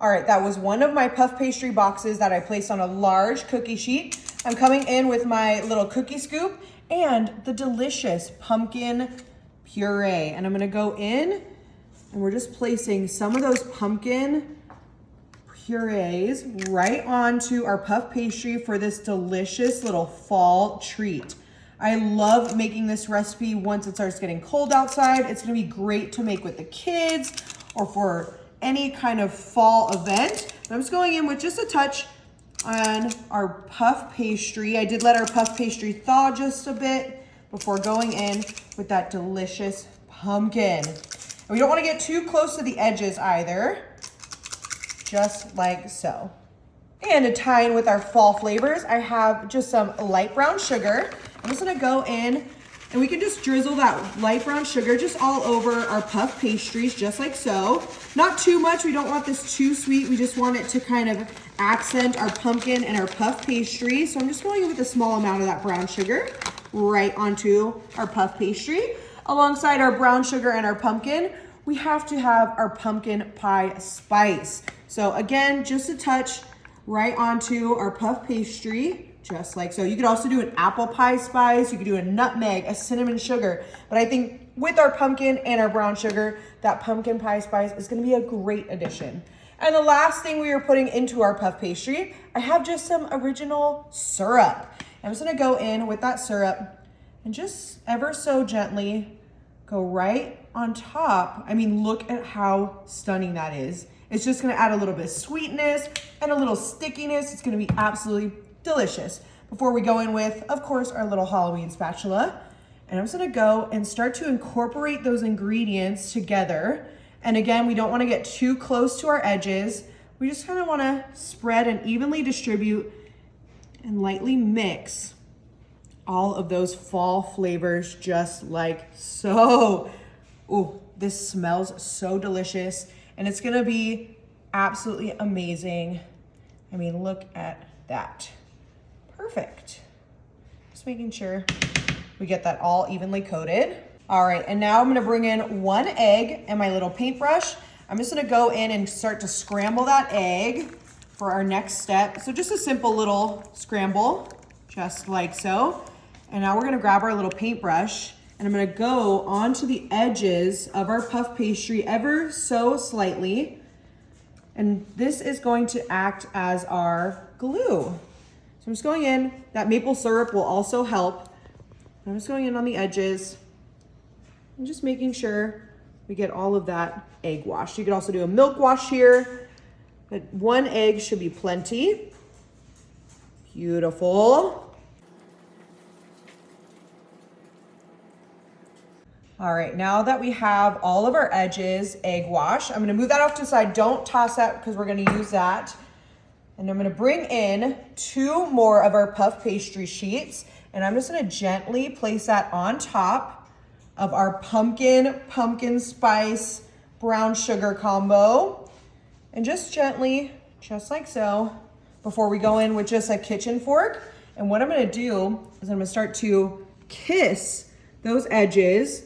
All right, that was one of my puff pastry boxes that I placed on a large cookie sheet. I'm coming in with my little cookie scoop and the delicious pumpkin puree. And I'm gonna go in and we're just placing some of those pumpkin purees right onto our puff pastry for this delicious little fall treat. I love making this recipe once it starts getting cold outside. It's gonna be great to make with the kids or for any kind of fall event. But I'm just going in with just a touch on our puff pastry. I did let our puff pastry thaw just a bit before going in with that delicious pumpkin. And we don't want to get too close to the edges either, just like so. And to tie in with our fall flavors, I have just some light brown sugar. I'm just gonna go in and we can just drizzle that light brown sugar just all over our puff pastries, just like so. Not too much, we don't want this too sweet. We just want it to kind of accent our pumpkin and our puff pastry. So I'm just going in with a small amount of that brown sugar right onto our puff pastry. Alongside our brown sugar and our pumpkin, we have to have our pumpkin pie spice. So again, just a touch right onto our puff pastry. Just like so. You could also do an apple pie spice. You could do a nutmeg, a cinnamon sugar. But I think with our pumpkin and our brown sugar, that pumpkin pie spice is going to be a great addition. And the last thing we are putting into our puff pastry, I have just some original syrup. I'm just going to go in with that syrup and just ever so gently go right on top. I mean, look at how stunning that is. It's just going to add a little bit of sweetness and a little stickiness. It's going to be absolutely delicious. Before we go in with, of course, our little Halloween spatula. And I'm just gonna go and start to incorporate those ingredients together. And again, we don't wanna get too close to our edges. We just kinda wanna spread and evenly distribute and lightly mix all of those fall flavors just like so. Ooh, this smells so delicious and it's gonna be absolutely amazing. I mean, look at that. Perfect. Just making sure we get that all evenly coated. All right, and now I'm gonna bring in 1 egg and my little paintbrush. I'm just gonna go in and start to scramble that egg for our next step. So just a simple little scramble, just like so. And now we're gonna grab our little paintbrush and I'm gonna go onto the edges of our puff pastry ever so slightly. And this is going to act as our glue. I'm just going in. That maple syrup will also help. I'm just going in on the edges and just making sure we get all of that egg wash. You could also do a milk wash here, but 1 egg should be plenty. Beautiful. All right, now that we have all of our edges egg wash, I'm gonna move that off to the side. Don't toss that because we're gonna use that. And I'm gonna bring in 2 more of our puff pastry sheets and I'm just gonna gently place that on top of our pumpkin spice brown sugar combo. And just gently, just like so, before we go in with just a kitchen fork. And what I'm gonna do is I'm gonna start to kiss those edges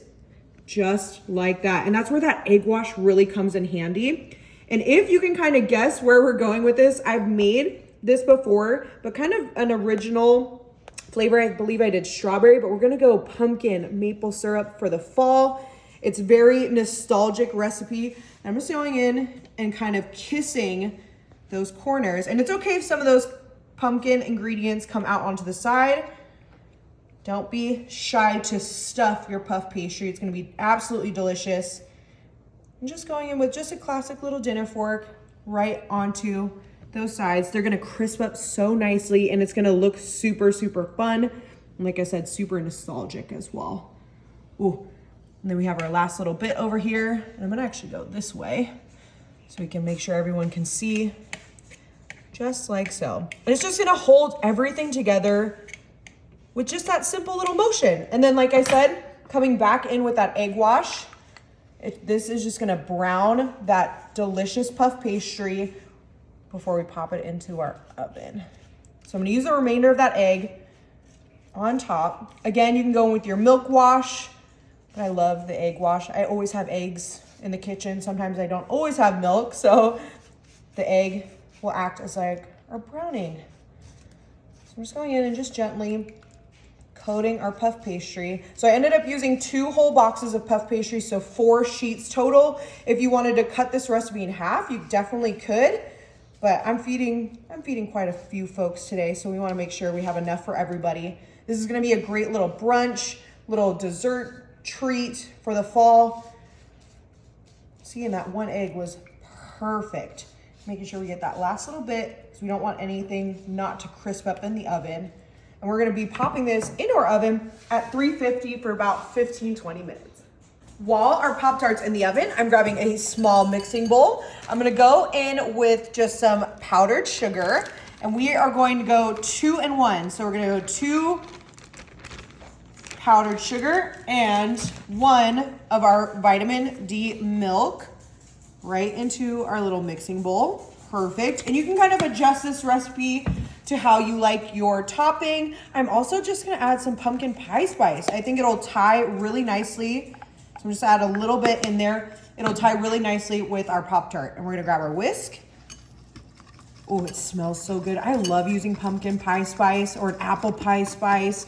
just like that. And that's where that egg wash really comes in handy. And if you can kind of guess where we're going with this, I've made this before, but kind of an original flavor. I believe I did strawberry, but we're gonna go pumpkin maple syrup for the fall. It's very nostalgic recipe. I'm just going in and kind of kissing those corners. And it's okay if some of those pumpkin ingredients come out onto the side. Don't be shy to stuff your puff pastry. It's gonna be absolutely delicious. I'm just going in with just a classic little dinner fork right onto those sides. They're gonna crisp up so nicely and it's gonna look super, super fun. And like I said, super nostalgic as well. Ooh, and then we have our last little bit over here. And I'm gonna actually go this way so we can make sure everyone can see, just like so. And it's just gonna hold everything together with just that simple little motion. And then like I said, coming back in with that egg wash, this is just gonna brown that delicious puff pastry before we pop it into our oven. So I'm gonna use the remainder of that egg on top. Again, you can go in with your milk wash, but I love the egg wash. I always have eggs in the kitchen. Sometimes I don't always have milk, so the egg will act as like our browning. So I'm just going in and just gently coating our puff pastry. So I ended up using 2 whole boxes of puff pastry, so 4 sheets total. If you wanted to cut this recipe in half, you definitely could, but I'm feeding quite a few folks today, so we wanna make sure we have enough for everybody. This is gonna be a great little brunch, little dessert treat for the fall. Seeing that 1 egg was perfect. Making sure we get that last little bit, because we don't want anything not to crisp up in the oven. And we're gonna be popping this into our oven at 350 for about 15-20 minutes. While our Pop-Tart's in the oven, I'm grabbing a small mixing bowl. I'm gonna go in with just some powdered sugar, and we are going to go 2 and 1. So we're gonna go 2 powdered sugar and 1 of our vitamin D milk right into our little mixing bowl. Perfect. And you can kind of adjust this recipe to how you like your topping. I'm also just gonna add some pumpkin pie spice. I think it'll tie really nicely. So I'm just add a little bit in there. It'll tie really nicely with our Pop-Tart. And we're gonna grab our whisk. Oh, it smells so good. I love using pumpkin pie spice or an apple pie spice,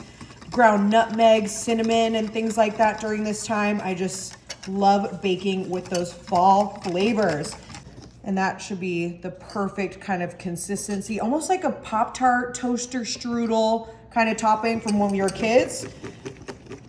ground nutmeg, cinnamon, and things like that during this time. I just love baking with those fall flavors. And that should be the perfect kind of consistency, almost like a Pop-Tart toaster strudel kind of topping from when we were kids.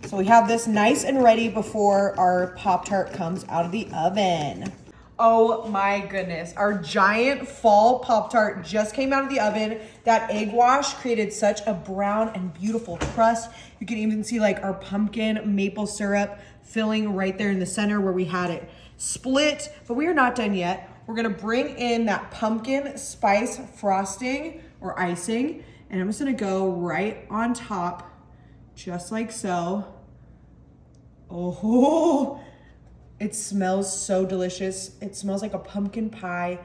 So we have this nice and ready before our Pop-Tart comes out of the oven. Oh my goodness, our giant fall Pop-Tart just came out of the oven. That egg wash created such a brown and beautiful crust. You can even see like our pumpkin maple syrup filling right there in the center where we had it split, but we are not done yet. We're gonna bring in that pumpkin spice frosting or icing, and I'm just gonna go right on top, just like so. Oh, it smells so delicious. It smells like a pumpkin pie.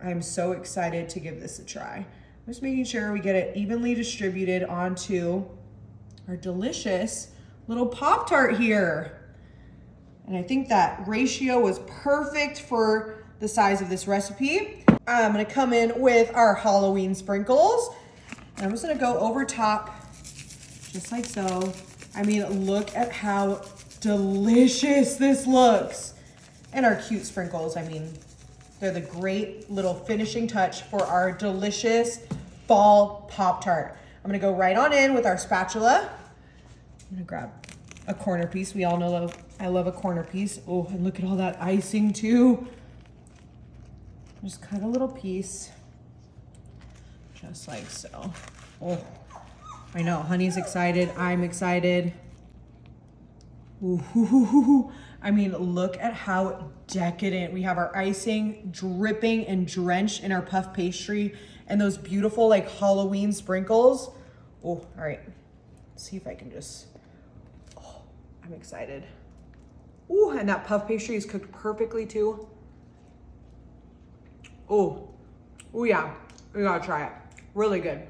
I'm so excited to give this a try. I'm just making sure we get it evenly distributed onto our delicious little Pop-Tart here. And I think that ratio was perfect for the size of this recipe. I'm gonna come in with our Halloween sprinkles. And I'm just gonna go over top, just like so. I mean, look at how delicious this looks. And our cute sprinkles, I mean, they're the great little finishing touch for our delicious fall Pop-Tart. I'm gonna go right on in with our spatula. I'm gonna grab a corner piece. We all know I love a corner piece. Oh, and look at all that icing too. Just cut a little piece, just like so. Oh, I know, honey's excited, I'm excited. Ooh, I mean, look at how decadent. We have our icing dripping and drenched in our puff pastry and those beautiful like Halloween sprinkles. Oh, all right, let's see if I can just, oh, I'm excited. Ooh, and that puff pastry is cooked perfectly too. Oh yeah, we gotta try it. Really good.